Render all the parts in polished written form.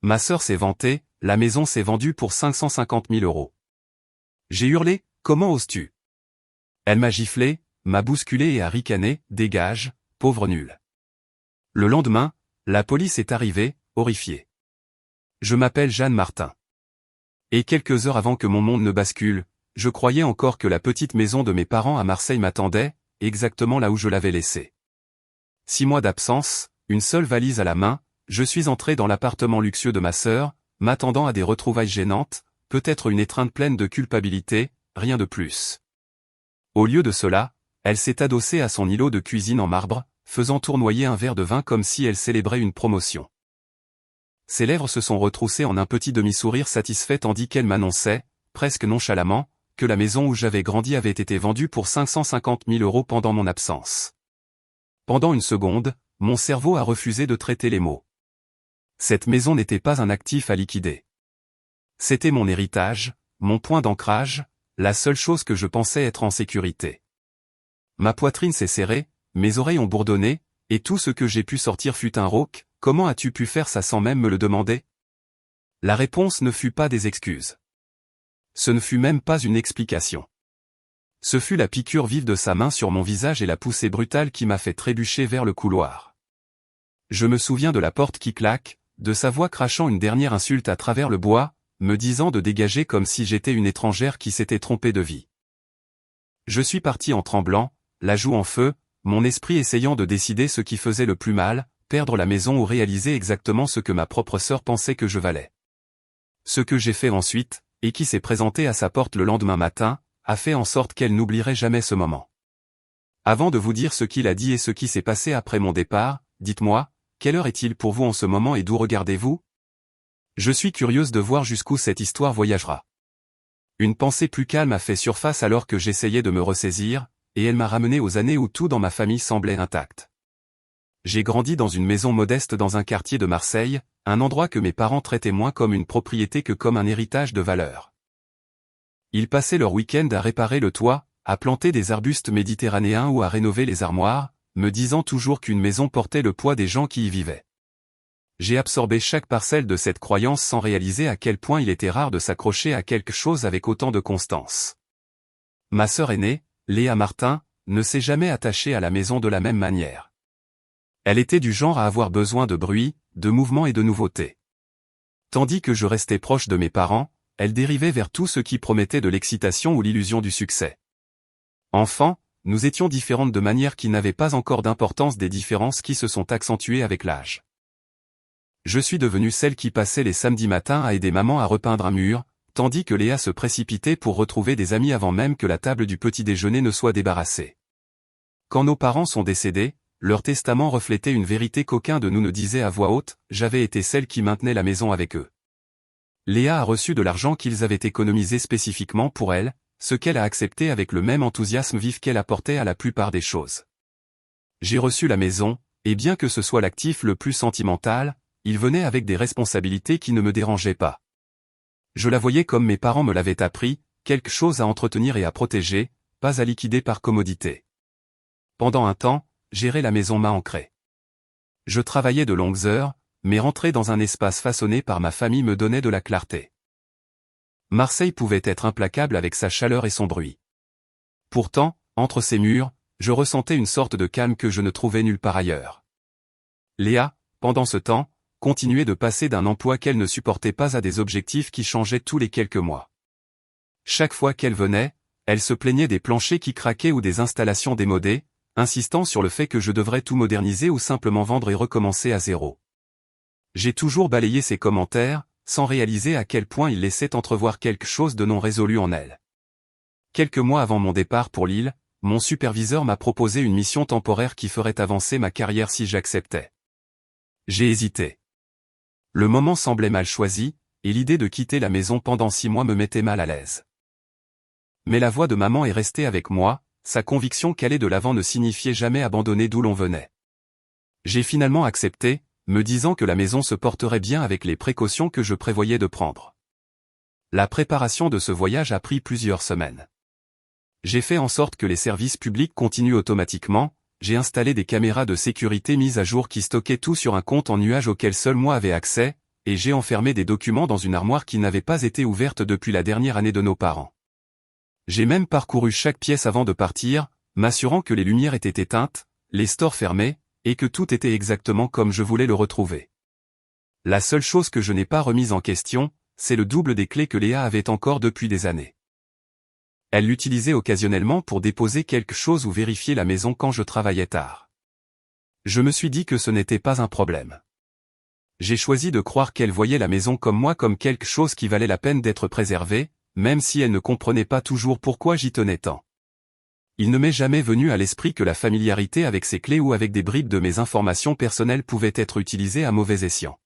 Ma sœur s'est vantée, la maison s'est vendue pour 550 000 euros. J'ai hurlé, comment oses-tu? Elle m'a giflé, m'a bousculé et a ricané, dégage, pauvre nul. Le lendemain, la police est arrivée, horrifiée. Je m'appelle Jeanne Martin. Et quelques heures avant que mon monde ne bascule, je croyais encore que la petite maison de mes parents à Marseille m'attendait, exactement là où je l'avais laissée. 6 mois d'absence, une seule valise à la main, je suis entré dans l'appartement luxueux de ma sœur, m'attendant à des retrouvailles gênantes, peut-être une étreinte pleine de culpabilité, rien de plus. Au lieu de cela, elle s'est adossée à son îlot de cuisine en marbre, faisant tournoyer un verre de vin comme si elle célébrait une promotion. Ses lèvres se sont retroussées en un petit demi-sourire satisfait tandis qu'elle m'annonçait, presque nonchalamment, que la maison où j'avais grandi avait été vendue pour 550 000 euros pendant mon absence. Pendant une seconde, mon cerveau a refusé de traiter les mots. Cette maison n'était pas un actif à liquider. C'était mon héritage, mon point d'ancrage, la seule chose que je pensais être en sécurité. Ma poitrine s'est serrée, mes oreilles ont bourdonné, et tout ce que j'ai pu sortir fut un rauque. Comment as-tu pu faire ça sans même me le demander? La réponse ne fut pas des excuses. Ce ne fut même pas une explication. Ce fut la piqûre vive de sa main sur mon visage et la poussée brutale qui m'a fait trébucher vers le couloir. Je me souviens de la porte qui claque, de sa voix crachant une dernière insulte à travers le bois, me disant de dégager comme si j'étais une étrangère qui s'était trompée de vie. Je suis parti en tremblant, la joue en feu, mon esprit essayant de décider ce qui faisait le plus mal, perdre la maison ou réaliser exactement ce que ma propre sœur pensait que je valais. Ce que j'ai fait ensuite, et qui s'est présenté à sa porte le lendemain matin, a fait en sorte qu'elle n'oublierait jamais ce moment. Avant de vous dire ce qu'il a dit et ce qui s'est passé après mon départ, dites-moi, quelle heure est-il pour vous en ce moment et d'où regardez-vous? Je suis curieuse de voir jusqu'où cette histoire voyagera. Une pensée plus calme a fait surface alors que j'essayais de me ressaisir, et elle m'a ramené aux années où tout dans ma famille semblait intact. J'ai grandi dans une maison modeste dans un quartier de Marseille, un endroit que mes parents traitaient moins comme une propriété que comme un héritage de valeur. Ils passaient leur week-end à réparer le toit, à planter des arbustes méditerranéens ou à rénover les armoires, me disant toujours qu'une maison portait le poids des gens qui y vivaient. J'ai absorbé chaque parcelle de cette croyance sans réaliser à quel point il était rare de s'accrocher à quelque chose avec autant de constance. Ma sœur aînée, Léa Martin, ne s'est jamais attachée à la maison de la même manière. Elle était du genre à avoir besoin de bruit, de mouvement et de nouveautés. Tandis que je restais proche de mes parents, elle dérivait vers tout ce qui promettait de l'excitation ou l'illusion du succès. Enfant, nous étions différentes de manière qui n'avait pas encore d'importance des différences qui se sont accentuées avec l'âge. Je suis devenue celle qui passait les samedis matins à aider maman à repeindre un mur, tandis que Léa se précipitait pour retrouver des amis avant même que la table du petit déjeuner ne soit débarrassée. Quand nos parents sont décédés, leur testament reflétait une vérité qu'aucun de nous ne disait à voix haute, j'avais été celle qui maintenait la maison avec eux. Léa a reçu de l'argent qu'ils avaient économisé spécifiquement pour elle, ce qu'elle a accepté avec le même enthousiasme vif qu'elle apportait à la plupart des choses. J'ai reçu la maison, et bien que ce soit l'actif le plus sentimental, il venait avec des responsabilités qui ne me dérangeaient pas. Je la voyais comme mes parents me l'avaient appris, quelque chose à entretenir et à protéger, pas à liquider par commodité. Pendant un temps, gérer la maison m'a ancré. Je travaillais de longues heures, mais rentrer dans un espace façonné par ma famille me donnait de la clarté. Marseille pouvait être implacable avec sa chaleur et son bruit. Pourtant, entre ces murs, je ressentais une sorte de calme que je ne trouvais nulle part ailleurs. Léa, pendant ce temps, continuait de passer d'un emploi qu'elle ne supportait pas à des objectifs qui changeaient tous les quelques mois. Chaque fois qu'elle venait, elle se plaignait des planchers qui craquaient ou des installations démodées, insistant sur le fait que je devrais tout moderniser ou simplement vendre et recommencer à zéro. J'ai toujours balayé ses commentaires, sans réaliser à quel point ils laissaient entrevoir quelque chose de non résolu en elle. Quelques mois avant mon départ pour Lille, mon superviseur m'a proposé une mission temporaire qui ferait avancer ma carrière si j'acceptais. J'ai hésité. Le moment semblait mal choisi, et l'idée de quitter la maison pendant 6 mois me mettait mal à l'aise. Mais la voix de maman est restée avec moi, sa conviction qu'aller de l'avant ne signifiait jamais abandonner d'où l'on venait. J'ai finalement accepté, me disant que la maison se porterait bien avec les précautions que je prévoyais de prendre. La préparation de ce voyage a pris plusieurs semaines. J'ai fait en sorte que les services publics continuent automatiquement, j'ai installé des caméras de sécurité mises à jour qui stockaient tout sur un compte en nuage auquel seul moi avais accès, et j'ai enfermé des documents dans une armoire qui n'avait pas été ouverte depuis la dernière année de nos parents. J'ai même parcouru chaque pièce avant de partir, m'assurant que les lumières étaient éteintes, les stores fermés, et que tout était exactement comme je voulais le retrouver. La seule chose que je n'ai pas remise en question, c'est le double des clés que Léa avait encore depuis des années. Elle l'utilisait occasionnellement pour déposer quelque chose ou vérifier la maison quand je travaillais tard. Je me suis dit que ce n'était pas un problème. J'ai choisi de croire qu'elle voyait la maison comme moi, comme quelque chose qui valait la peine d'être préservé, même si elle ne comprenait pas toujours pourquoi j'y tenais tant. Il ne m'est jamais venu à l'esprit que la familiarité avec ces clés ou avec des bribes de mes informations personnelles pouvait être utilisée à mauvais escient.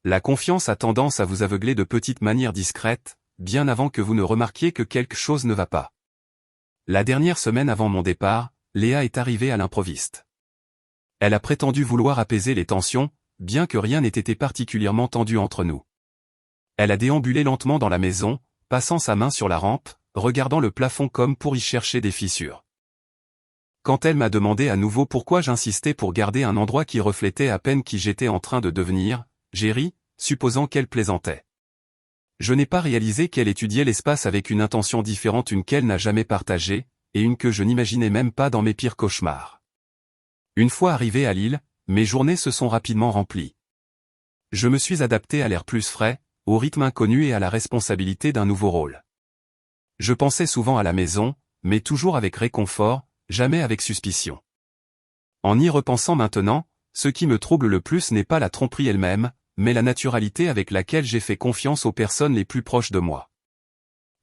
La confiance a tendance à vous aveugler de petites manières discrètes, bien avant que vous ne remarquiez que quelque chose ne va pas. La dernière semaine avant mon départ, Léa est arrivée à l'improviste. Elle a prétendu vouloir apaiser les tensions, bien que rien n'ait été particulièrement tendu entre nous. Elle a déambulé lentement dans la maison, passant sa main sur la rampe, regardant le plafond comme pour y chercher des fissures. Quand elle m'a demandé à nouveau pourquoi j'insistais pour garder un endroit qui reflétait à peine qui j'étais en train de devenir, j'ai ri, supposant qu'elle plaisantait. Je n'ai pas réalisé qu'elle étudiait l'espace avec une intention différente, une qu'elle n'a jamais partagée, et une que je n'imaginais même pas dans mes pires cauchemars. Une fois arrivé à Lille, mes journées se sont rapidement remplies. Je me suis adapté à l'air plus frais, au rythme inconnu et à la responsabilité d'un nouveau rôle. Je pensais souvent à la maison, mais toujours avec réconfort, jamais avec suspicion. En y repensant maintenant, ce qui me trouble le plus n'est pas la tromperie elle-même, mais la naturalité avec laquelle j'ai fait confiance aux personnes les plus proches de moi.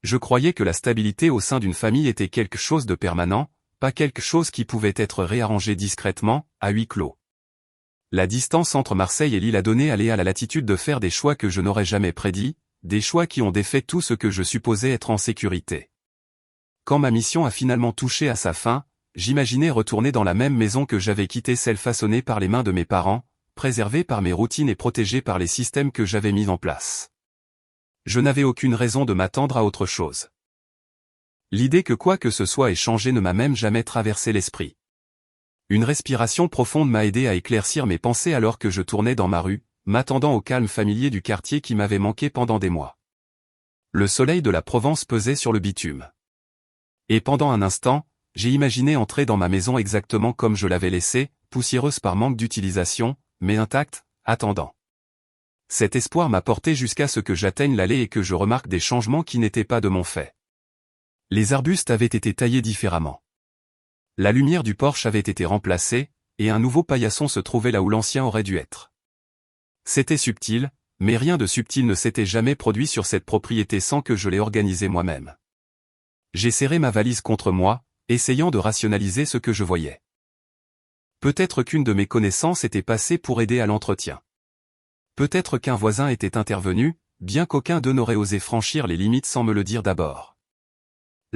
Je croyais que la stabilité au sein d'une famille était quelque chose de permanent, pas quelque chose qui pouvait être réarrangé discrètement, à huis clos. La distance entre Marseille et Lille a donné à Léa la latitude de faire des choix que je n'aurais jamais prédits, des choix qui ont défait tout ce que je supposais être en sécurité. Quand ma mission a finalement touché à sa fin, j'imaginais retourner dans la même maison que j'avais quittée, celle façonnée par les mains de mes parents, préservée par mes routines et protégée par les systèmes que j'avais mis en place. Je n'avais aucune raison de m'attendre à autre chose. L'idée que quoi que ce soit ait changé ne m'a même jamais traversé l'esprit. Une respiration profonde m'a aidé à éclaircir mes pensées alors que je tournais dans ma rue, m'attendant au calme familier du quartier qui m'avait manqué pendant des mois. Le soleil de la Provence pesait sur le bitume. Et pendant un instant, j'ai imaginé entrer dans ma maison exactement comme je l'avais laissée, poussiéreuse par manque d'utilisation, mais intacte, attendant. Cet espoir m'a porté jusqu'à ce que j'atteigne l'allée et que je remarque des changements qui n'étaient pas de mon fait. Les arbustes avaient été taillés différemment. La lumière du porche avait été remplacée, et un nouveau paillasson se trouvait là où l'ancien aurait dû être. C'était subtil, mais rien de subtil ne s'était jamais produit sur cette propriété sans que je l'aie organisée moi-même. J'ai serré ma valise contre moi, essayant de rationaliser ce que je voyais. Peut-être qu'une de mes connaissances était passée pour aider à l'entretien. Peut-être qu'un voisin était intervenu, bien qu'aucun d'eux n'aurait osé franchir les limites sans me le dire d'abord.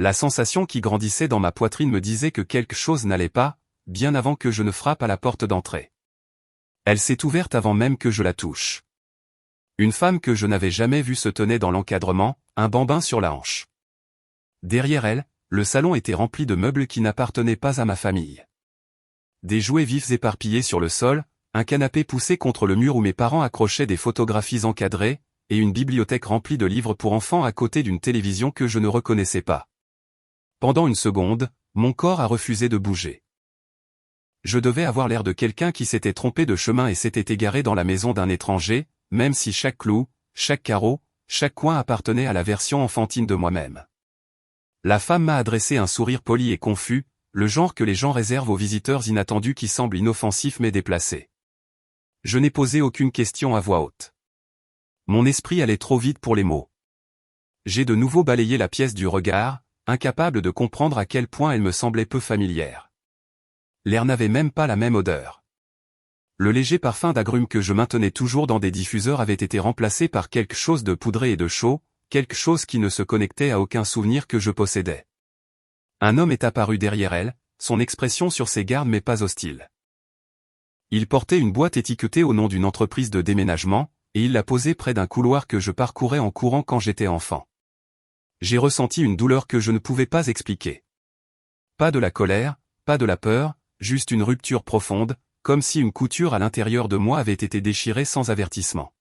La sensation qui grandissait dans ma poitrine me disait que quelque chose n'allait pas, bien avant que je ne frappe à la porte d'entrée. Elle s'est ouverte avant même que je la touche. Une femme que je n'avais jamais vue se tenait dans l'encadrement, un bambin sur la hanche. Derrière elle, le salon était rempli de meubles qui n'appartenaient pas à ma famille. Des jouets vifs éparpillés sur le sol, un canapé poussé contre le mur où mes parents accrochaient des photographies encadrées, et une bibliothèque remplie de livres pour enfants à côté d'une télévision que je ne reconnaissais pas. Pendant une seconde, mon corps a refusé de bouger. Je devais avoir l'air de quelqu'un qui s'était trompé de chemin et s'était égaré dans la maison d'un étranger, même si chaque clou, chaque carreau, chaque coin appartenait à la version enfantine de moi-même. La femme m'a adressé un sourire poli et confus, le genre que les gens réservent aux visiteurs inattendus qui semblent inoffensifs mais déplacés. Je n'ai posé aucune question à voix haute. Mon esprit allait trop vite pour les mots. J'ai de nouveau balayé la pièce du regard, incapable de comprendre à quel point elle me semblait peu familière. L'air n'avait même pas la même odeur. Le léger parfum d'agrumes que je maintenais toujours dans des diffuseurs avait été remplacé par quelque chose de poudré et de chaud, quelque chose qui ne se connectait à aucun souvenir que je possédais. Un homme est apparu derrière elle, son expression sur ses gardes mais pas hostile. Il portait une boîte étiquetée au nom d'une entreprise de déménagement, et il l'a posée près d'un couloir que je parcourais en courant quand j'étais enfant. J'ai ressenti une douleur que je ne pouvais pas expliquer. Pas de la colère, pas de la peur, juste une rupture profonde, comme si une couture à l'intérieur de moi avait été déchirée sans avertissement.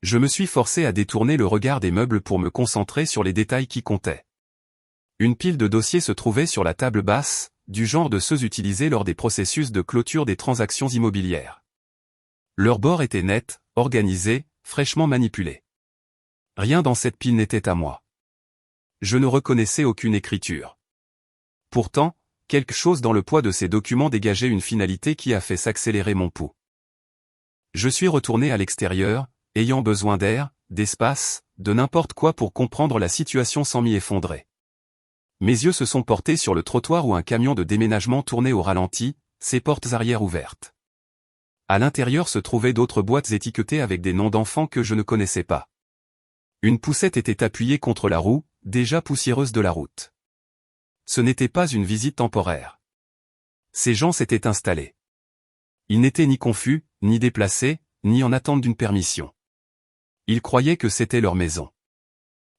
Je me suis forcé à détourner le regard des meubles pour me concentrer sur les détails qui comptaient. Une pile de dossiers se trouvait sur la table basse, du genre de ceux utilisés lors des processus de clôture des transactions immobilières. Leurs bords étaient nets, organisés, fraîchement manipulés. Rien dans cette pile n'était à moi. Je ne reconnaissais aucune écriture. Pourtant, quelque chose dans le poids de ces documents dégageait une finalité qui a fait s'accélérer mon pouls. Je suis retourné à l'extérieur, ayant besoin d'air, d'espace, de n'importe quoi pour comprendre la situation sans m'y effondrer. Mes yeux se sont portés sur le trottoir où un camion de déménagement tournait au ralenti, ses portes arrière ouvertes. À l'intérieur se trouvaient d'autres boîtes étiquetées avec des noms d'enfants que je ne connaissais pas. Une poussette était appuyée contre la roue, déjà poussiéreuse de la route. Ce n'était pas une visite temporaire. Ces gens s'étaient installés. Ils n'étaient ni confus, ni déplacés, ni en attente d'une permission. Ils croyaient que c'était leur maison.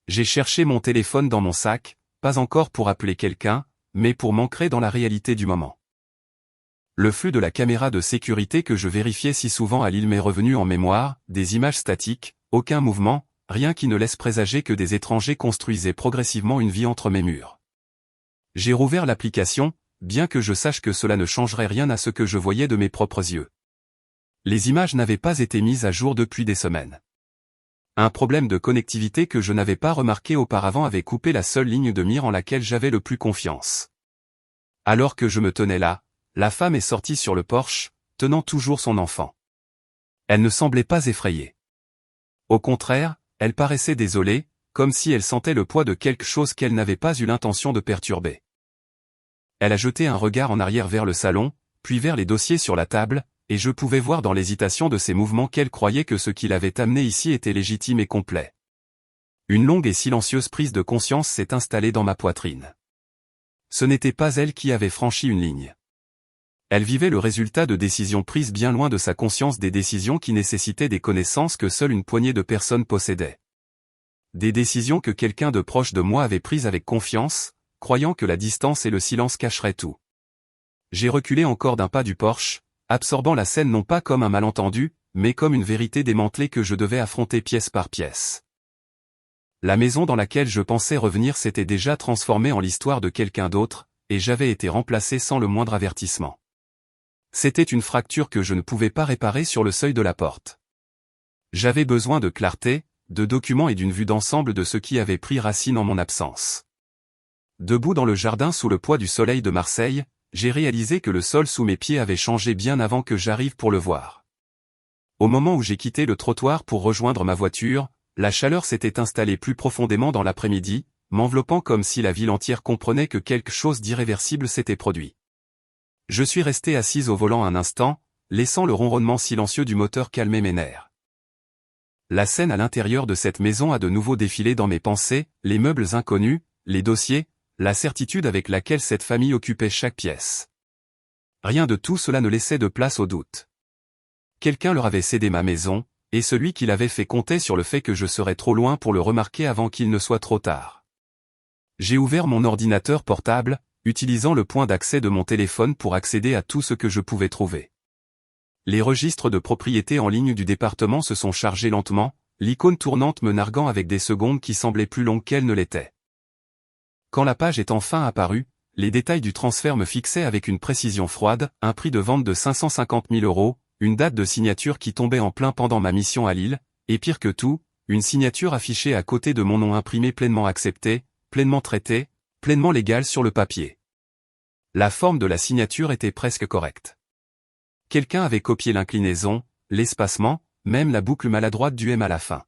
J'ai cherché mon téléphone dans mon sac, pas encore pour appeler quelqu'un, mais pour m'ancrer dans la réalité du moment. Le flux de la caméra de sécurité que je vérifiais si souvent à Lille m'est revenu en mémoire, des images statiques, aucun mouvement, rien qui ne laisse présager que des étrangers construisaient progressivement une vie entre mes murs. J'ai rouvert l'application, bien que je sache que cela ne changerait rien à ce que je voyais de mes propres yeux. Les images n'avaient pas été mises à jour depuis des semaines. Un problème de connectivité que je n'avais pas remarqué auparavant avait coupé la seule ligne de mire en laquelle j'avais le plus confiance. Alors que je me tenais là, la femme est sortie sur le porche, tenant toujours son enfant. Elle ne semblait pas effrayée. Au contraire, elle paraissait désolée, comme si elle sentait le poids de quelque chose qu'elle n'avait pas eu l'intention de perturber. Elle a jeté un regard en arrière vers le salon, puis vers les dossiers sur la table, et je pouvais voir dans l'hésitation de ses mouvements qu'elle croyait que ce qui l'avait amené ici était légitime et complet. Une longue et silencieuse prise de conscience s'est installée dans ma poitrine. Ce n'était pas elle qui avait franchi une ligne. Elle vivait le résultat de décisions prises bien loin de sa conscience, des décisions qui nécessitaient des connaissances que seule une poignée de personnes possédait. Des décisions que quelqu'un de proche de moi avait prises avec confiance, croyant que la distance et le silence cacheraient tout. J'ai reculé encore d'un pas du porche, absorbant la scène non pas comme un malentendu, mais comme une vérité démantelée que je devais affronter pièce par pièce. La maison dans laquelle je pensais revenir s'était déjà transformée en l'histoire de quelqu'un d'autre, et j'avais été remplacé sans le moindre avertissement. C'était une fracture que je ne pouvais pas réparer sur le seuil de la porte. J'avais besoin de clarté, de documents et d'une vue d'ensemble de ce qui avait pris racine en mon absence. Debout dans le jardin sous le poids du soleil de Marseille, j'ai réalisé que le sol sous mes pieds avait changé bien avant que j'arrive pour le voir. Au moment où j'ai quitté le trottoir pour rejoindre ma voiture, la chaleur s'était installée plus profondément dans l'après-midi, m'enveloppant comme si la ville entière comprenait que quelque chose d'irréversible s'était produit. Je suis resté assise au volant un instant, laissant le ronronnement silencieux du moteur calmer mes nerfs. La scène à l'intérieur de cette maison a de nouveau défilé dans mes pensées, les meubles inconnus, les dossiers, la certitude avec laquelle cette famille occupait chaque pièce. Rien de tout cela ne laissait de place au doute. Quelqu'un leur avait cédé ma maison, et celui qui l'avait fait comptait sur le fait que je serais trop loin pour le remarquer avant qu'il ne soit trop tard. J'ai ouvert mon ordinateur portable, utilisant le point d'accès de mon téléphone pour accéder à tout ce que je pouvais trouver. Les registres de propriété en ligne du département se sont chargés lentement, l'icône tournante me narguant avec des secondes qui semblaient plus longues qu'elles ne l'étaient. Quand la page est enfin apparue, les détails du transfert me fixaient avec une précision froide, un prix de vente de 550 000 €, une date de signature qui tombait en plein pendant ma mission à Lille, et pire que tout, une signature affichée à côté de mon nom imprimé pleinement accepté, pleinement traité, pleinement légal sur le papier. La forme de la signature était presque correcte. Quelqu'un avait copié l'inclinaison, l'espacement, même la boucle maladroite du M à la fin.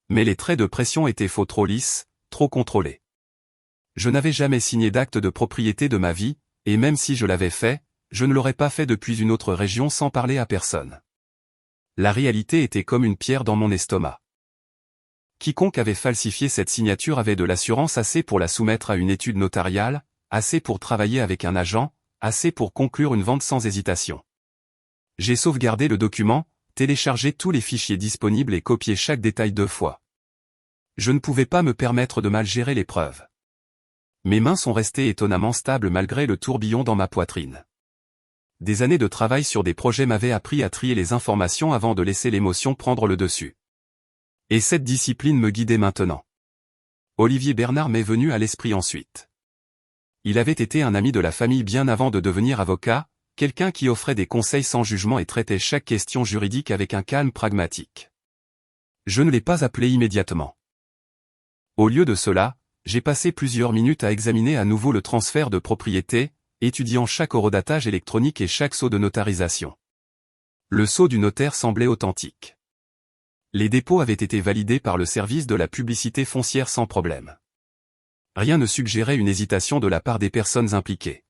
Mais les traits de pression étaient faux, trop lisses, trop contrôlés. Je n'avais jamais signé d'acte de propriété de ma vie, et même si je l'avais fait, je ne l'aurais pas fait depuis une autre région sans parler à personne. La réalité était comme une pierre dans mon estomac. Quiconque avait falsifié cette signature avait de l'assurance assez pour la soumettre à une étude notariale, assez pour travailler avec un agent, assez pour conclure une vente sans hésitation. J'ai sauvegardé le document, téléchargé tous les fichiers disponibles et copié chaque détail 2 fois. Je ne pouvais pas me permettre de mal gérer les preuves. Mes mains sont restées étonnamment stables malgré le tourbillon dans ma poitrine. Des années de travail sur des projets m'avaient appris à trier les informations avant de laisser l'émotion prendre le dessus. Et cette discipline me guidait maintenant. Olivier Bernard m'est venu à l'esprit ensuite. Il avait été un ami de la famille bien avant de devenir avocat, quelqu'un qui offrait des conseils sans jugement et traitait chaque question juridique avec un calme pragmatique. Je ne l'ai pas appelé immédiatement. Au lieu de cela, j'ai passé plusieurs minutes à examiner à nouveau le transfert de propriété, étudiant chaque horodatage électronique et chaque sceau de notarisation. Le sceau du notaire semblait authentique. Les dépôts avaient été validés par le service de la publicité foncière sans problème. Rien ne suggérait une hésitation de la part des personnes impliquées.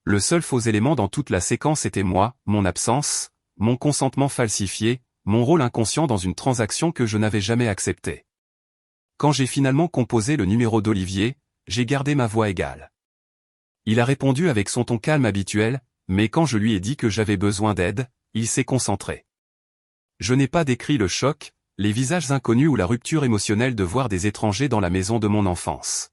Le seul faux élément dans toute la séquence était moi, mon absence, mon consentement falsifié, mon rôle inconscient dans une transaction que je n'avais jamais acceptée. Quand j'ai finalement composé le numéro d'Olivier, j'ai gardé ma voix égale. Il a répondu avec son ton calme habituel, mais quand je lui ai dit que j'avais besoin d'aide, il s'est concentré. Je n'ai pas décrit le choc, les visages inconnus ou la rupture émotionnelle de voir des étrangers dans la maison de mon enfance.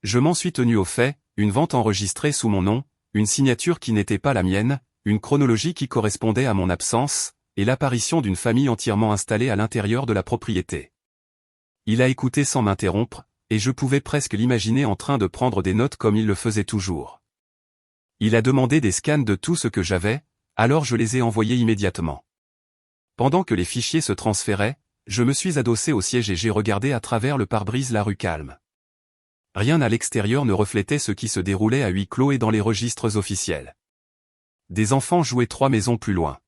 Je m'en suis tenu au fait, une vente enregistrée sous mon nom, une signature qui n'était pas la mienne, une chronologie qui correspondait à mon absence, et l'apparition d'une famille entièrement installée à l'intérieur de la propriété. Il a écouté sans m'interrompre, et je pouvais presque l'imaginer en train de prendre des notes comme il le faisait toujours. Il a demandé des scans de tout ce que j'avais, alors je les ai envoyés immédiatement. Pendant que les fichiers se transféraient, je me suis adossé au siège et j'ai regardé à travers le pare-brise la rue calme. Rien à l'extérieur ne reflétait ce qui se déroulait à huis clos et dans les registres officiels. Des enfants jouaient 3 maisons plus loin.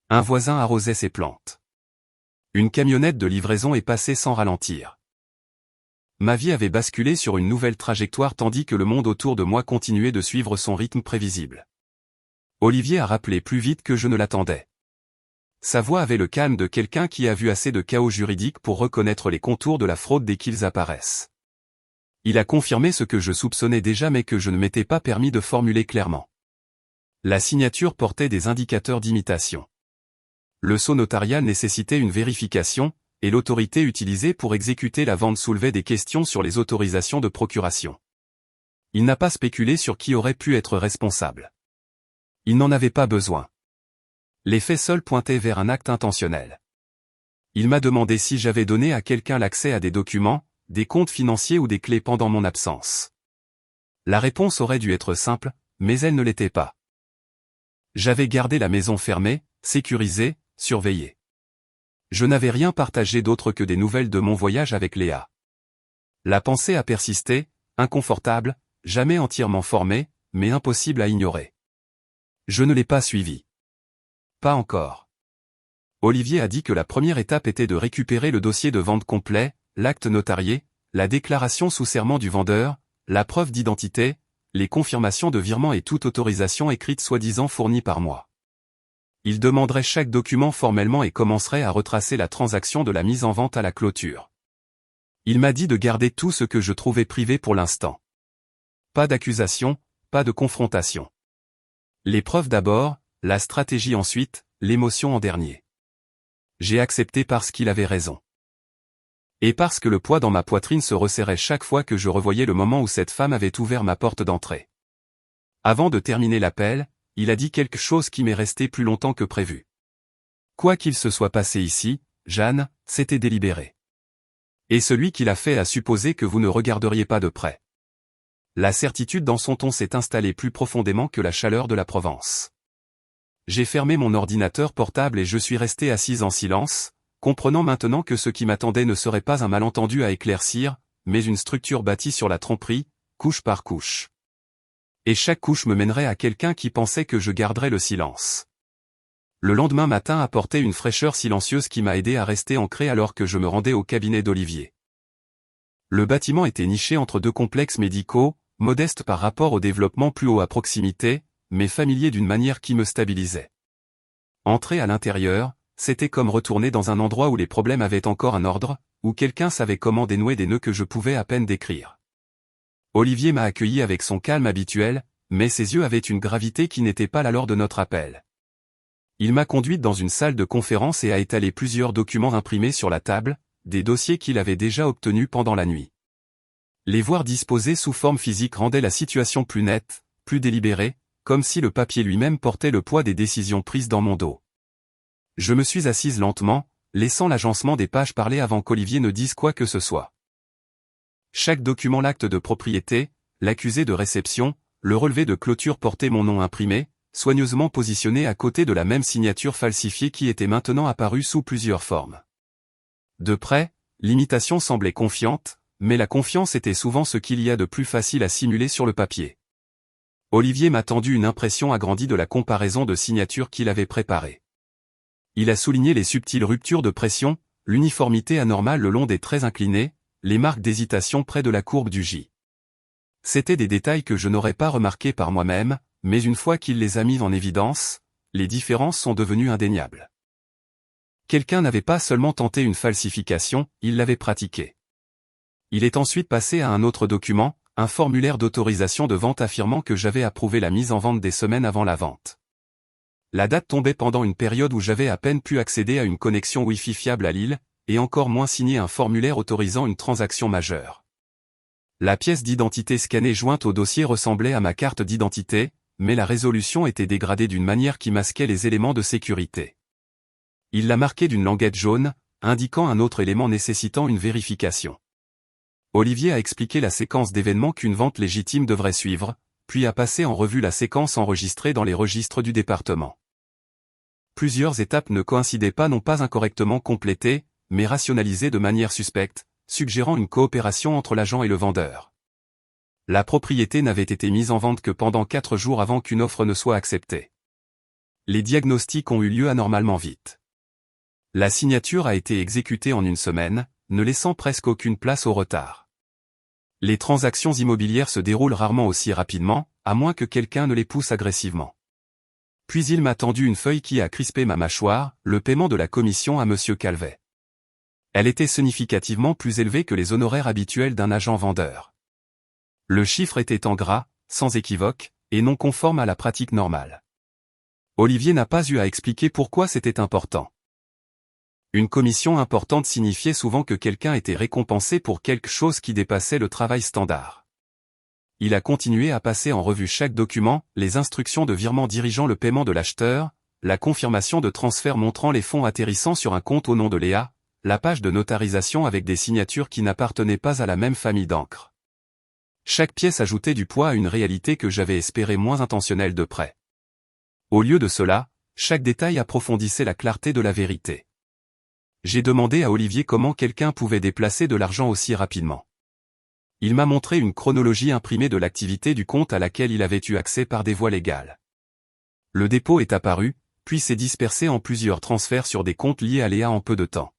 Un voisin arrosait ses plantes. Une camionnette de livraison est passée sans ralentir. Ma vie avait basculé sur une nouvelle trajectoire tandis que le monde autour de moi continuait de suivre son rythme prévisible. Olivier a rappelé plus vite que je ne l'attendais. Sa voix avait le calme de quelqu'un qui a vu assez de chaos juridique pour reconnaître les contours de la fraude dès qu'ils apparaissent. Il a confirmé ce que je soupçonnais déjà mais que je ne m'étais pas permis de formuler clairement. La signature portait des indicateurs d'imitation. Le sceau notarial nécessitait une vérification, et l'autorité utilisée pour exécuter la vente soulevait des questions sur les autorisations de procuration. Il n'a pas spéculé sur qui aurait pu être responsable. Il n'en avait pas besoin. Les faits seuls pointaient vers un acte intentionnel. Il m'a demandé si j'avais donné à quelqu'un l'accès à des documents, des comptes financiers ou des clés pendant mon absence. La réponse aurait dû être simple, mais elle ne l'était pas. J'avais gardé la maison fermée, sécurisée, surveillée. Je n'avais rien partagé d'autre que des nouvelles de mon voyage avec Léa. La pensée a persisté, inconfortable, jamais entièrement formée, mais impossible à ignorer. Je ne l'ai pas suivi. Pas encore. Olivier a dit que la première étape était de récupérer le dossier de vente complet, l'acte notarié, la déclaration sous serment du vendeur, la preuve d'identité, les confirmations de virement et toute autorisation écrite soi-disant fournie par moi. Il demanderait chaque document formellement et commencerait à retracer la transaction de la mise en vente à la clôture. Il m'a dit de garder tout ce que je trouvais privé pour l'instant. Pas d'accusation, pas de confrontation. Les preuves d'abord, la stratégie ensuite, l'émotion en dernier. J'ai accepté parce qu'il avait raison. Et parce que le poids dans ma poitrine se resserrait chaque fois que je revoyais le moment où cette femme avait ouvert ma porte d'entrée. Avant de terminer l'appel, il a dit quelque chose qui m'est resté plus longtemps que prévu. Quoi qu'il se soit passé ici, Jeanne, c'était délibéré. Et celui qui l'a fait a supposé que vous ne regarderiez pas de près. La certitude dans son ton s'est installée plus profondément que la chaleur de la Provence. J'ai fermé mon ordinateur portable et je suis resté assise en silence, comprenant maintenant que ce qui m'attendait ne serait pas un malentendu à éclaircir, mais une structure bâtie sur la tromperie, couche par couche. Et chaque couche me mènerait à quelqu'un qui pensait que je garderais le silence. Le lendemain matin apportait une fraîcheur silencieuse qui m'a aidé à rester ancré alors que je me rendais au cabinet d'Olivier. Le bâtiment était niché entre 2 complexes médicaux, modestes par rapport au développement plus haut à proximité, mais familier d'une manière qui me stabilisait. Entrer à l'intérieur, c'était comme retourner dans un endroit où les problèmes avaient encore un ordre, où quelqu'un savait comment dénouer des nœuds que je pouvais à peine décrire. Olivier m'a accueilli avec son calme habituel, mais ses yeux avaient une gravité qui n'était pas la lors de notre appel. Il m'a conduite dans une salle de conférence et a étalé plusieurs documents imprimés sur la table, des dossiers qu'il avait déjà obtenus pendant la nuit. Les voir disposés sous forme physique rendait la situation plus nette, plus délibérée, comme si le papier lui-même portait le poids des décisions prises dans mon dos. Je me suis assise lentement, laissant l'agencement des pages parler avant qu'Olivier ne dise quoi que ce soit. Chaque document, l'acte de propriété, l'accusé de réception, le relevé de clôture portait mon nom imprimé, soigneusement positionné à côté de la même signature falsifiée qui était maintenant apparue sous plusieurs formes. De près, l'imitation semblait confiante, mais la confiance était souvent ce qu'il y a de plus facile à simuler sur le papier. Olivier m'a tendu une impression agrandie de la comparaison de signatures qu'il avait préparée. Il a souligné les subtiles ruptures de pression, l'uniformité anormale le long des traits inclinés, les marques d'hésitation près de la courbe du J. C'étaient des détails que je n'aurais pas remarqués par moi-même, mais une fois qu'il les a mis en évidence, les différences sont devenues indéniables. Quelqu'un n'avait pas seulement tenté une falsification, il l'avait pratiquée. Il est ensuite passé à un autre document, un formulaire d'autorisation de vente affirmant que j'avais approuvé la mise en vente des semaines avant la vente. La date tombait pendant une période où j'avais à peine pu accéder à une connexion Wi-Fi fiable à Lille, et encore moins signer un formulaire autorisant une transaction majeure. La pièce d'identité scannée jointe au dossier ressemblait à ma carte d'identité, mais la résolution était dégradée d'une manière qui masquait les éléments de sécurité. Il l'a marqué d'une languette jaune, indiquant un autre élément nécessitant une vérification. Olivier a expliqué la séquence d'événements qu'une vente légitime devrait suivre, puis a passé en revue la séquence enregistrée dans les registres du département. Plusieurs étapes ne coïncidaient pas, non pas incorrectement complétées, mais rationalisées de manière suspecte, suggérant une coopération entre l'agent et le vendeur. La propriété n'avait été mise en vente que pendant 4 jours avant qu'une offre ne soit acceptée. Les diagnostics ont eu lieu anormalement vite. La signature a été exécutée en 1 semaine, ne laissant presque aucune place au retard. Les transactions immobilières se déroulent rarement aussi rapidement, à moins que quelqu'un ne les pousse agressivement. Puis il m'a tendu une feuille qui a crispé ma mâchoire, le paiement de la commission à Monsieur Calvet. Elle était significativement plus élevée que les honoraires habituels d'un agent vendeur. Le chiffre était en gras, sans équivoque, et non conforme à la pratique normale. Olivier n'a pas eu à expliquer pourquoi c'était important. Une commission importante signifiait souvent que quelqu'un était récompensé pour quelque chose qui dépassait le travail standard. Il a continué à passer en revue chaque document, les instructions de virement dirigeant le paiement de l'acheteur, la confirmation de transfert montrant les fonds atterrissant sur un compte au nom de Léa, la page de notarisation avec des signatures qui n'appartenaient pas à la même famille d'encre. Chaque pièce ajoutait du poids à une réalité que j'avais espérée moins intentionnelle de près. Au lieu de cela, chaque détail approfondissait la clarté de la vérité. J'ai demandé à Olivier comment quelqu'un pouvait déplacer de l'argent aussi rapidement. Il m'a montré une chronologie imprimée de l'activité du compte à laquelle il avait eu accès par des voies légales. Le dépôt est apparu, puis s'est dispersé en plusieurs transferts sur des comptes liés à Léa en peu de temps.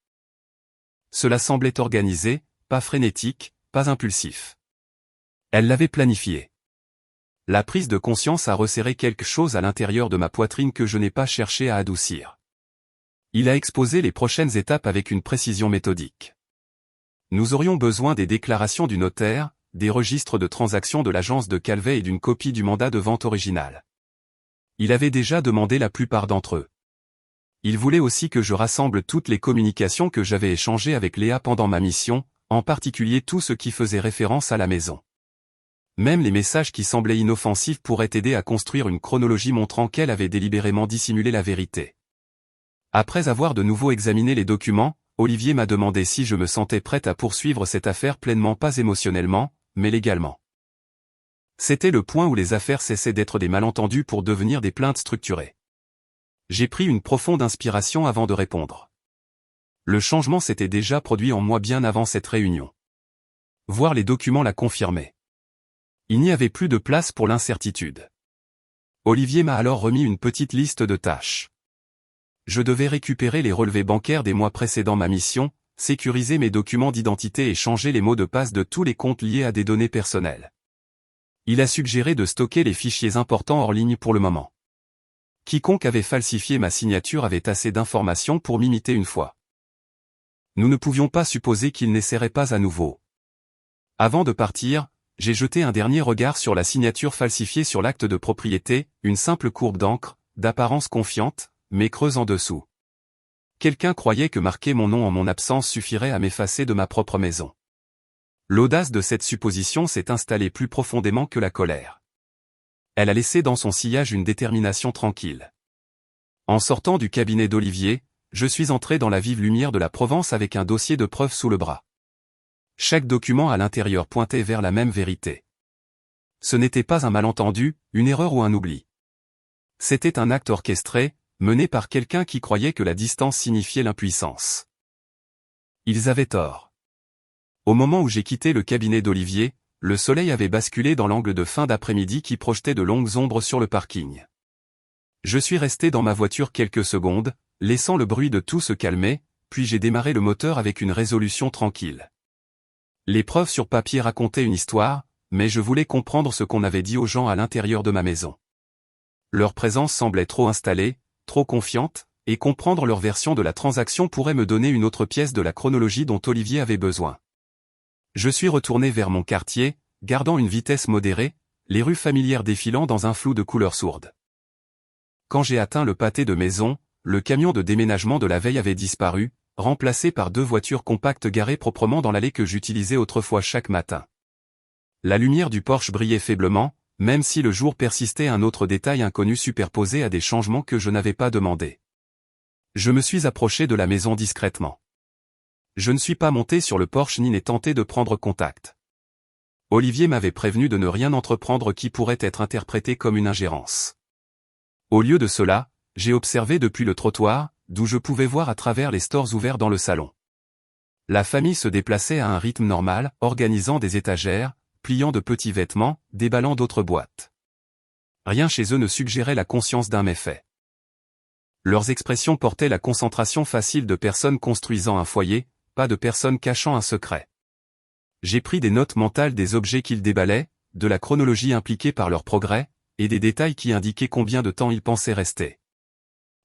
Cela semblait organisé, pas frénétique, pas impulsif. Elle l'avait planifié. La prise de conscience a resserré quelque chose à l'intérieur de ma poitrine que je n'ai pas cherché à adoucir. Il a exposé les prochaines étapes avec une précision méthodique. Nous aurions besoin des déclarations du notaire, des registres de transactions de l'agence de Calvet et d'une copie du mandat de vente original. Il avait déjà demandé la plupart d'entre eux. Il voulait aussi que je rassemble toutes les communications que j'avais échangées avec Léa pendant ma mission, en particulier tout ce qui faisait référence à la maison. Même les messages qui semblaient inoffensifs pourraient aider à construire une chronologie montrant qu'elle avait délibérément dissimulé la vérité. Après avoir de nouveau examiné les documents, Olivier m'a demandé si je me sentais prête à poursuivre cette affaire pleinement, pas émotionnellement, mais légalement. C'était le point où les affaires cessaient d'être des malentendus pour devenir des plaintes structurées. J'ai pris une profonde inspiration avant de répondre. Le changement s'était déjà produit en moi bien avant cette réunion. Voir les documents l'a confirmé. Il n'y avait plus de place pour l'incertitude. Olivier m'a alors remis une petite liste de tâches. Je devais récupérer les relevés bancaires des mois précédant ma mission, sécuriser mes documents d'identité et changer les mots de passe de tous les comptes liés à des données personnelles. Il a suggéré de stocker les fichiers importants hors ligne pour le moment. Quiconque avait falsifié ma signature avait assez d'informations pour m'imiter une fois. Nous ne pouvions pas supposer qu'il n'essaierait pas à nouveau. Avant de partir, j'ai jeté un dernier regard sur la signature falsifiée sur l'acte de propriété, une simple courbe d'encre, d'apparence confiante, mais creuse en dessous. Quelqu'un croyait que marquer mon nom en mon absence suffirait à m'effacer de ma propre maison. L'audace de cette supposition s'est installée plus profondément que la colère. Elle a laissé dans son sillage une détermination tranquille. En sortant du cabinet d'Olivier, je suis entré dans la vive lumière de la Provence avec un dossier de preuves sous le bras. Chaque document à l'intérieur pointait vers la même vérité. Ce n'était pas un malentendu, une erreur ou un oubli. C'était un acte orchestré, mené par quelqu'un qui croyait que la distance signifiait l'impuissance. Ils avaient tort. Au moment où j'ai quitté le cabinet d'Olivier, le soleil avait basculé dans l'angle de fin d'après-midi qui projetait de longues ombres sur le parking. Je suis resté dans ma voiture quelques secondes, laissant le bruit de tout se calmer, puis j'ai démarré le moteur avec une résolution tranquille. Les preuves sur papier racontaient une histoire, mais je voulais comprendre ce qu'on avait dit aux gens à l'intérieur de ma maison. Leur présence semblait trop installée, trop confiante, et comprendre leur version de la transaction pourrait me donner une autre pièce de la chronologie dont Olivier avait besoin. Je suis retourné vers mon quartier, gardant une vitesse modérée, les rues familières défilant dans un flou de couleurs sourdes. Quand j'ai atteint le pâté de maison, le camion de déménagement de la veille avait disparu, remplacé par 2 voitures compactes garées proprement dans l'allée que j'utilisais autrefois chaque matin. La lumière du Porsche brillait faiblement, même si le jour persistait un autre détail inconnu superposé à des changements que je n'avais pas demandés. Je me suis approché de la maison discrètement. Je ne suis pas monté sur le Porsche ni n'ai tenté de prendre contact. Olivier m'avait prévenu de ne rien entreprendre qui pourrait être interprété comme une ingérence. Au lieu de cela, j'ai observé depuis le trottoir, d'où je pouvais voir à travers les stores ouverts dans le salon. La famille se déplaçait à un rythme normal, organisant des étagères, pliant de petits vêtements, déballant d'autres boîtes. Rien chez eux ne suggérait la conscience d'un méfait. Leurs expressions portaient la concentration facile de personnes construisant un foyer, pas de personnes cachant un secret. J'ai pris des notes mentales des objets qu'ils déballaient, de la chronologie impliquée par leur progrès, et des détails qui indiquaient combien de temps ils pensaient rester.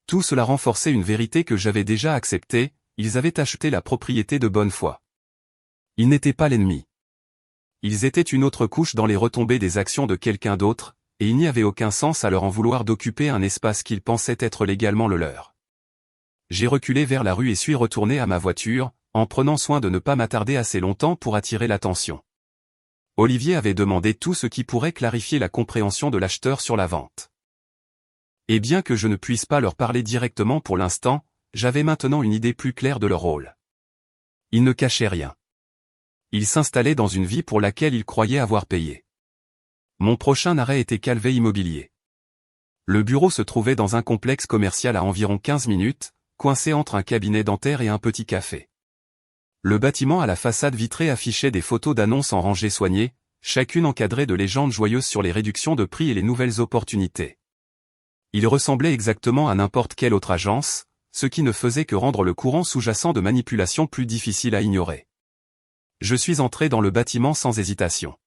Tout cela renforçait une vérité que j'avais déjà acceptée, ils avaient acheté la propriété de bonne foi. Ils n'étaient pas l'ennemi. Ils étaient une autre couche dans les retombées des actions de quelqu'un d'autre, et il n'y avait aucun sens à leur en vouloir d'occuper un espace qu'ils pensaient être légalement le leur. J'ai reculé vers la rue et suis retourné à ma voiture, en prenant soin de ne pas m'attarder assez longtemps pour attirer l'attention. Olivier avait demandé tout ce qui pourrait clarifier la compréhension de l'acheteur sur la vente. Et bien que je ne puisse pas leur parler directement pour l'instant, j'avais maintenant une idée plus claire de leur rôle. Ils ne cachaient rien. Ils s'installaient dans une vie pour laquelle ils croyaient avoir payé. Mon prochain arrêt était Calvet Immobilier. Le bureau se trouvait dans un complexe commercial à environ 15 minutes, coincé entre un cabinet dentaire et un petit café. Le bâtiment à la façade vitrée affichait des photos d'annonces en rangées soignées, chacune encadrée de légendes joyeuses sur les réductions de prix et les nouvelles opportunités. Il ressemblait exactement à n'importe quelle autre agence, ce qui ne faisait que rendre le courant sous-jacent de manipulation plus difficile à ignorer. Je suis entré dans le bâtiment sans hésitation.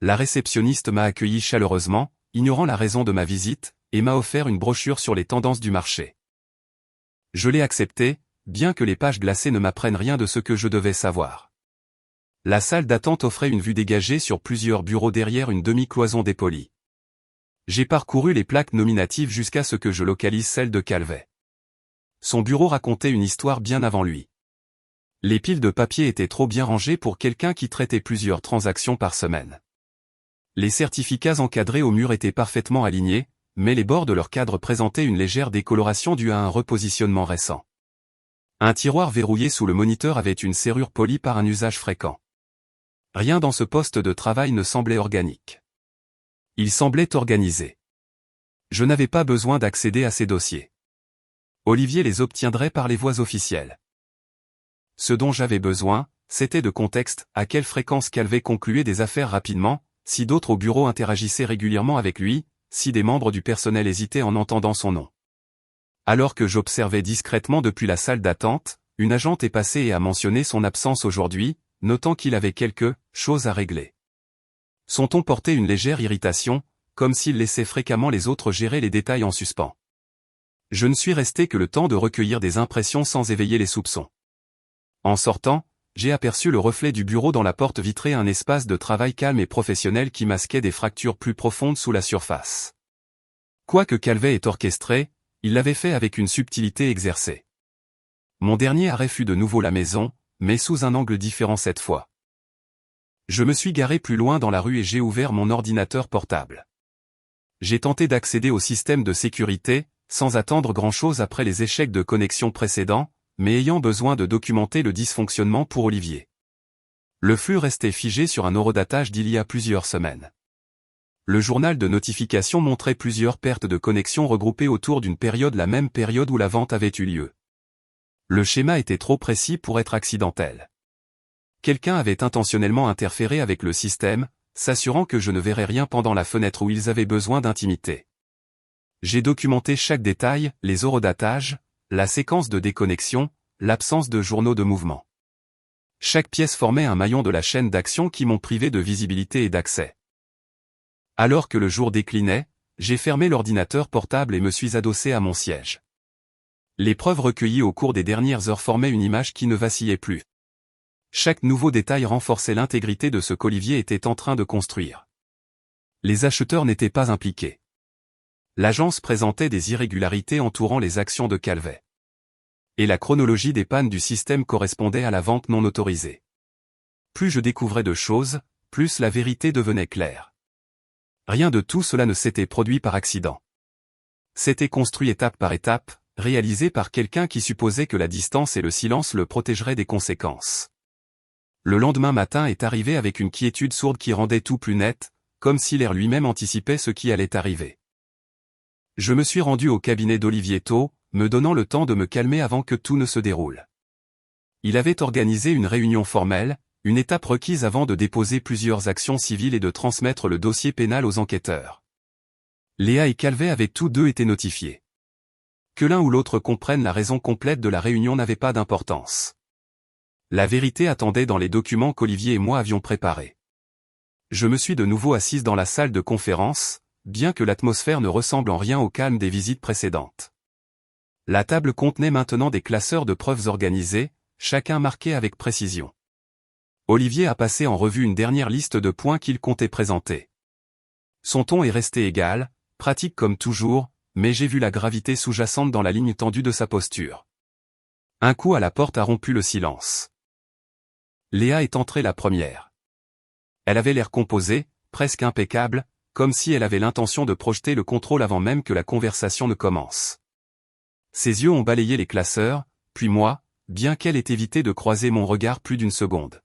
La réceptionniste m'a accueilli chaleureusement, ignorant la raison de ma visite, et m'a offert une brochure sur les tendances du marché. Je l'ai acceptée, bien que les pages glacées ne m'apprennent rien de ce que je devais savoir. La salle d'attente offrait une vue dégagée sur plusieurs bureaux derrière une demi-cloison dépolie. J'ai parcouru les plaques nominatives jusqu'à ce que je localise celle de Calvet. Son bureau racontait une histoire bien avant lui. Les piles de papier étaient trop bien rangées pour quelqu'un qui traitait plusieurs transactions par semaine. Les certificats encadrés au mur étaient parfaitement alignés, mais les bords de leur cadre présentaient une légère décoloration due à un repositionnement récent. Un tiroir verrouillé sous le moniteur avait une serrure polie par un usage fréquent. Rien dans ce poste de travail ne semblait organique. Il semblait organisé. Je n'avais pas besoin d'accéder à ces dossiers. Olivier les obtiendrait par les voies officielles. Ce dont j'avais besoin, c'était de contexte, à quelle fréquence Calvet concluait des affaires rapidement, si d'autres au bureau interagissaient régulièrement avec lui, si des membres du personnel hésitaient en entendant son nom. Alors que j'observais discrètement depuis la salle d'attente, une agente est passée et a mentionné son absence aujourd'hui, notant qu'il avait quelque chose à régler. Son ton portait une légère irritation, comme s'il laissait fréquemment les autres gérer les détails en suspens. Je ne suis resté que le temps de recueillir des impressions sans éveiller les soupçons. En sortant, j'ai aperçu le reflet du bureau dans la porte vitrée, un espace de travail calme et professionnel qui masquait des fractures plus profondes sous la surface. Quoique Calvet ait orchestré, il l'avait fait avec une subtilité exercée. Mon dernier arrêt fut de nouveau la maison, mais sous un angle différent cette fois. Je me suis garé plus loin dans la rue et j'ai ouvert mon ordinateur portable. J'ai tenté d'accéder au système de sécurité, sans attendre grand-chose après les échecs de connexion précédents, mais ayant besoin de documenter le dysfonctionnement pour Olivier. Le flux restait figé sur un horodatage d'il y a plusieurs semaines. Le journal de notification montrait plusieurs pertes de connexion regroupées autour d'une période, la même période où la vente avait eu lieu. Le schéma était trop précis pour être accidentel. Quelqu'un avait intentionnellement interféré avec le système, s'assurant que je ne verrais rien pendant la fenêtre où ils avaient besoin d'intimité. J'ai documenté chaque détail, les horodatages, la séquence de déconnexion, l'absence de journaux de mouvement. Chaque pièce formait un maillon de la chaîne d'action qui m'ont privé de visibilité et d'accès. Alors que le jour déclinait, j'ai fermé l'ordinateur portable et me suis adossé à mon siège. Les preuves recueillies au cours des dernières heures formaient une image qui ne vacillait plus. Chaque nouveau détail renforçait l'intégrité de ce qu'Olivier était en train de construire. Les acheteurs n'étaient pas impliqués. L'agence présentait des irrégularités entourant les actions de Calvet. Et la chronologie des pannes du système correspondait à la vente non autorisée. Plus je découvrais de choses, plus la vérité devenait claire. Rien de tout cela ne s'était produit par accident. C'était construit étape par étape, réalisé par quelqu'un qui supposait que la distance et le silence le protégeraient des conséquences. Le lendemain matin est arrivé avec une quiétude sourde qui rendait tout plus net, comme si l'air lui-même anticipait ce qui allait arriver. Je me suis rendu au cabinet d'Olivier tôt, me donnant le temps de me calmer avant que tout ne se déroule. Il avait organisé une réunion formelle, une étape requise avant de déposer plusieurs actions civiles et de transmettre le dossier pénal aux enquêteurs. Léa et Calvet avaient tous deux été notifiés. Que l'un ou l'autre comprenne la raison complète de la réunion n'avait pas d'importance. La vérité attendait dans les documents qu'Olivier et moi avions préparés. Je me suis de nouveau assise dans la salle de conférence, bien que l'atmosphère ne ressemble en rien au calme des visites précédentes. La table contenait maintenant des classeurs de preuves organisés, chacun marqué avec précision. Olivier a passé en revue une dernière liste de points qu'il comptait présenter. Son ton est resté égal, pratique comme toujours, mais j'ai vu la gravité sous-jacente dans la ligne tendue de sa posture. Un coup à la porte a rompu le silence. Léa est entrée la première. Elle avait l'air composée, presque impeccable, comme si elle avait l'intention de projeter le contrôle avant même que la conversation ne commence. Ses yeux ont balayé les classeurs, puis moi, bien qu'elle ait évité de croiser mon regard plus d'une seconde.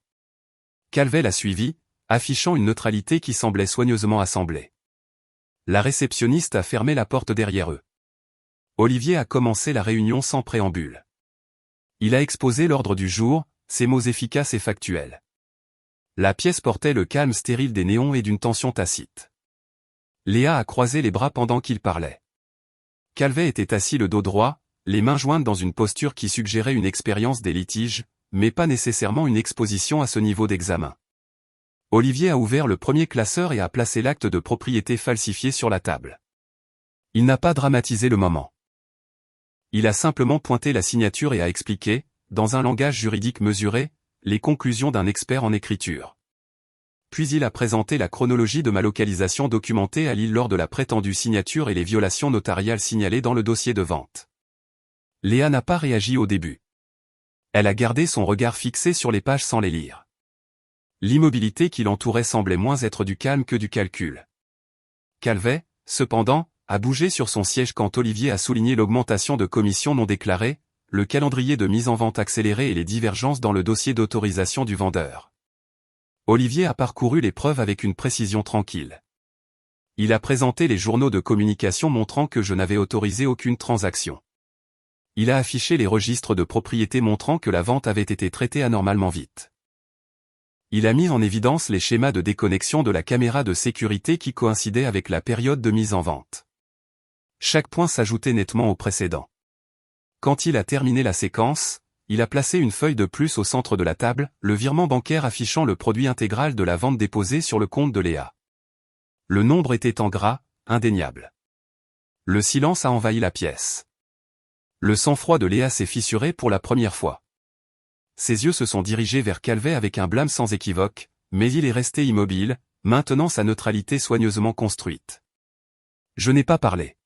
Calvet l'a suivi, affichant une neutralité qui semblait soigneusement assemblée. La réceptionniste a fermé la porte derrière eux. Olivier a commencé la réunion sans préambule. Il a exposé l'ordre du jour, ses mots efficaces et factuels. La pièce portait le calme stérile des néons et d'une tension tacite. Léa a croisé les bras pendant qu'il parlait. Calvet était assis le dos droit, les mains jointes dans une posture qui suggérait une expérience des litiges, mais pas nécessairement une exposition à ce niveau d'examen. Olivier a ouvert le premier classeur et a placé l'acte de propriété falsifié sur la table. Il n'a pas dramatisé le moment. Il a simplement pointé la signature et a expliqué, dans un langage juridique mesuré, les conclusions d'un expert en écriture. Puis il a présenté la chronologie de ma localisation documentée à Lille lors de la prétendue signature et les violations notariales signalées dans le dossier de vente. Léa n'a pas réagi au début. Elle a gardé son regard fixé sur les pages sans les lire. L'immobilité qui l'entourait semblait moins être du calme que du calcul. Calvet, cependant, a bougé sur son siège quand Olivier a souligné l'augmentation de commissions non déclarées, le calendrier de mise en vente accéléré et les divergences dans le dossier d'autorisation du vendeur. Olivier a parcouru les preuves avec une précision tranquille. Il a présenté les journaux de communication montrant que je n'avais autorisé aucune transaction. Il a affiché les registres de propriété montrant que la vente avait été traitée anormalement vite. Il a mis en évidence les schémas de déconnexion de la caméra de sécurité qui coïncidaient avec la période de mise en vente. Chaque point s'ajoutait nettement au précédent. Quand il a terminé la séquence, il a placé une feuille de plus au centre de la table, le virement bancaire affichant le produit intégral de la vente déposée sur le compte de Léa. Le nombre était en gras, indéniable. Le silence a envahi la pièce. Le sang-froid de Léa s'est fissuré pour la première fois. Ses yeux se sont dirigés vers Calvet avec un blâme sans équivoque, mais il est resté immobile, maintenant sa neutralité soigneusement construite. Je n'ai pas parlé.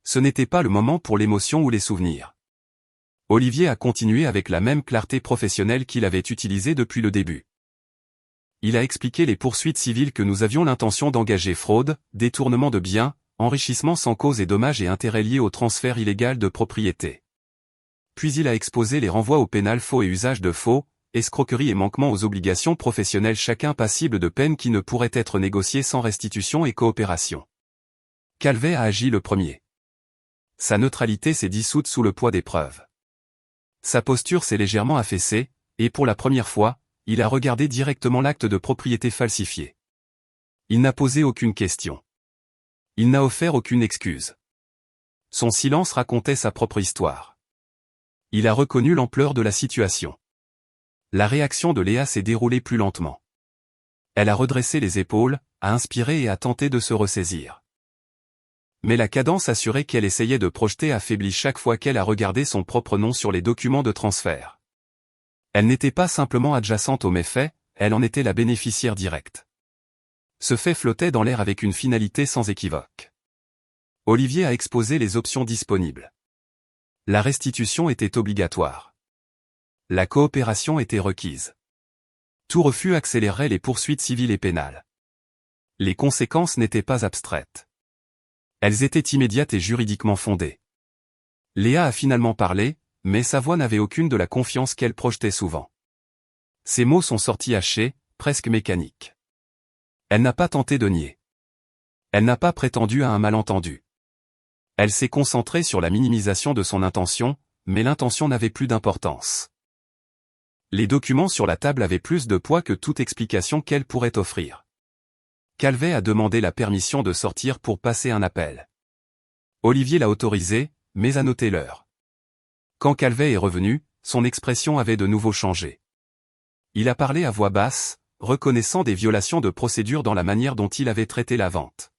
Ce n'était pas le moment pour l'émotion ou les souvenirs. Olivier a continué avec la même clarté professionnelle qu'il avait utilisée depuis le début. Il a expliqué les poursuites civiles que nous avions l'intention d'engager: fraude, détournement de biens, enrichissement sans cause et dommages et intérêts liés au transfert illégal de propriété. Puis il a exposé les renvois au pénal faux et usage de faux, escroquerie et manquement aux obligations professionnelles, chacun passible de peines qui ne pourraient être négociées sans restitution et coopération. Calvet a agi le premier. Sa neutralité s'est dissoute sous le poids des preuves. Sa posture s'est légèrement affaissée, et pour la première fois, il a regardé directement l'acte de propriété falsifié. Il n'a posé aucune question. Il n'a offert aucune excuse. Son silence racontait sa propre histoire. Il a reconnu l'ampleur de la situation. La réaction de Léa s'est déroulée plus lentement. Elle a redressé les épaules, a inspiré et a tenté de se ressaisir. Mais la cadence assurée qu'elle essayait de projeter affaiblit chaque fois qu'elle a regardé son propre nom sur les documents de transfert. Elle n'était pas simplement adjacente au méfait, elle en était la bénéficiaire directe. Ce fait flottait dans l'air avec une finalité sans équivoque. Olivier a exposé les options disponibles. La restitution était obligatoire. La coopération était requise. Tout refus accélérerait les poursuites civiles et pénales. Les conséquences n'étaient pas abstraites. Elles étaient immédiates et juridiquement fondées. Léa a finalement parlé, mais sa voix n'avait aucune de la confiance qu'elle projetait souvent. Ses mots sont sortis hachés, presque mécaniques. Elle n'a pas tenté de nier. Elle n'a pas prétendu à un malentendu. Elle s'est concentrée sur la minimisation de son intention, mais l'intention n'avait plus d'importance. Les documents sur la table avaient plus de poids que toute explication qu'elle pourrait offrir. Calvet a demandé la permission de sortir pour passer un appel. Olivier l'a autorisé, mais a noté l'heure. Quand Calvet est revenu, son expression avait de nouveau changé. Il a parlé à voix basse, reconnaissant des violations de procédure dans la manière dont il avait traité la vente.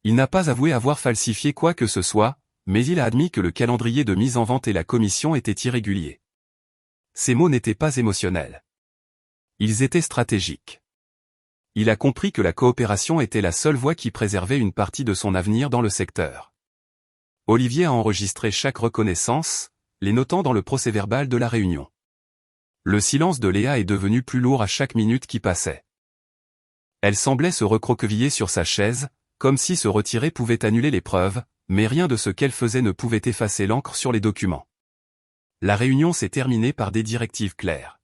Il n'a pas avoué avoir falsifié quoi que ce soit, mais il a admis que le calendrier de mise en vente et la commission étaient irréguliers. Ces mots n'étaient pas émotionnels. Ils étaient stratégiques. Il a compris que la coopération était la seule voie qui préservait une partie de son avenir dans le secteur. Olivier a enregistré chaque reconnaissance, les notant dans le procès-verbal de la réunion. Le silence de Léa est devenu plus lourd à chaque minute qui passait. Elle semblait se recroqueviller sur sa chaise, comme si se retirer pouvait annuler les preuves, mais rien de ce qu'elle faisait ne pouvait effacer l'encre sur les documents. La réunion s'est terminée par des directives claires.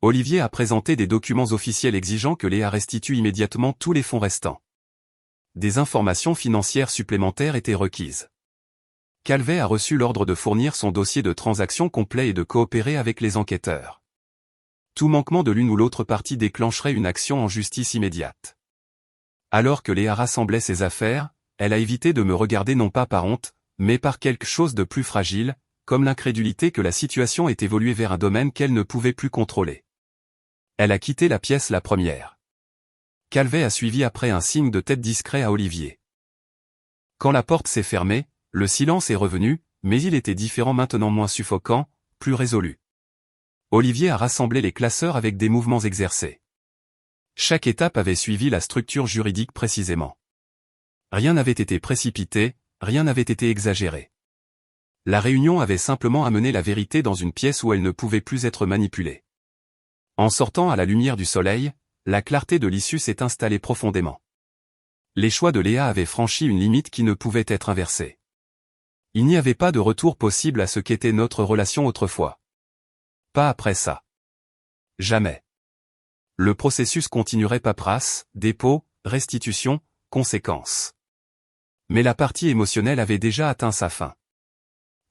Olivier a présenté des documents officiels exigeant que Léa restitue immédiatement tous les fonds restants. Des informations financières supplémentaires étaient requises. Calvet a reçu l'ordre de fournir son dossier de transaction complet et de coopérer avec les enquêteurs. Tout manquement de l'une ou l'autre partie déclencherait une action en justice immédiate. Alors que Léa rassemblait ses affaires, elle a évité de me regarder non pas par honte, mais par quelque chose de plus fragile, comme l'incrédulité que la situation ait évolué vers un domaine qu'elle ne pouvait plus contrôler. Elle a quitté la pièce la première. Calvet a suivi après un signe de tête discret à Olivier. Quand la porte s'est fermée, le silence est revenu, mais il était différent maintenant, moins suffocant, plus résolu. Olivier a rassemblé les classeurs avec des mouvements exercés. Chaque étape avait suivi la structure juridique précisément. Rien n'avait été précipité, rien n'avait été exagéré. La réunion avait simplement amené la vérité dans une pièce où elle ne pouvait plus être manipulée. En sortant à la lumière du soleil, la clarté de l'issue s'est installée profondément. Les choix de Léa avaient franchi une limite qui ne pouvait être inversée. Il n'y avait pas de retour possible à ce qu'était notre relation autrefois. Pas après ça. Jamais. Le processus continuerait, paperasse, dépôt, restitution, conséquences. Mais la partie émotionnelle avait déjà atteint sa fin.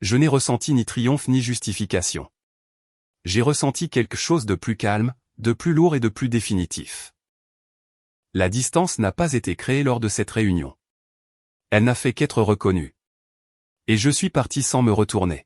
Je n'ai ressenti ni triomphe ni justification. J'ai ressenti quelque chose de plus calme, de plus lourd et de plus définitif. La distance n'a pas été créée lors de cette réunion. Elle n'a fait qu'être reconnue. Et je suis parti sans me retourner.